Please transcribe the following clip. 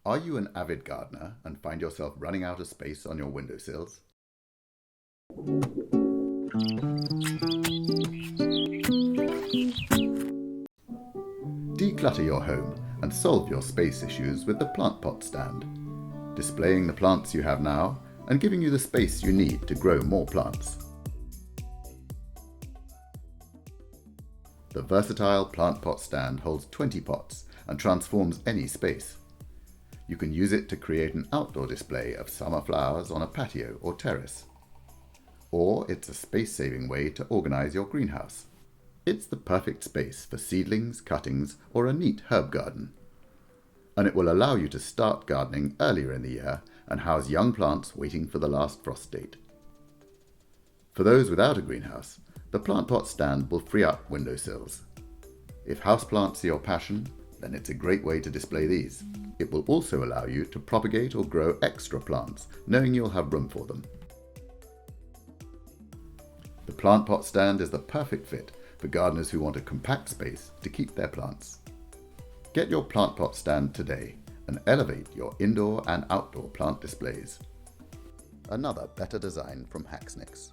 Are you an avid gardener and find yourself running out of space on your windowsills? Declutter your home and solve your space issues with the plant pot stand, displaying the plants you have now and giving you the space you need to grow more plants. The versatile plant pot stand holds 20 pots and transforms any space. You can use it to create an outdoor display of summer flowers on a patio or terrace. Or it's a space-saving way to organise your greenhouse. It's the perfect space for seedlings, cuttings, or a neat herb garden. And it will allow you to start gardening earlier in the year and house young plants waiting for the last frost date. For those without a greenhouse, the plant pot stand will free up windowsills. If houseplants are your passion, then it's a great way to display these. It will also allow you to propagate or grow extra plants, knowing you'll have room for them. The plant pot stand is the perfect fit for gardeners who want a compact space to keep their plants. Get your plant pot stand today and elevate your indoor and outdoor plant displays. Another better design from Haxnicks.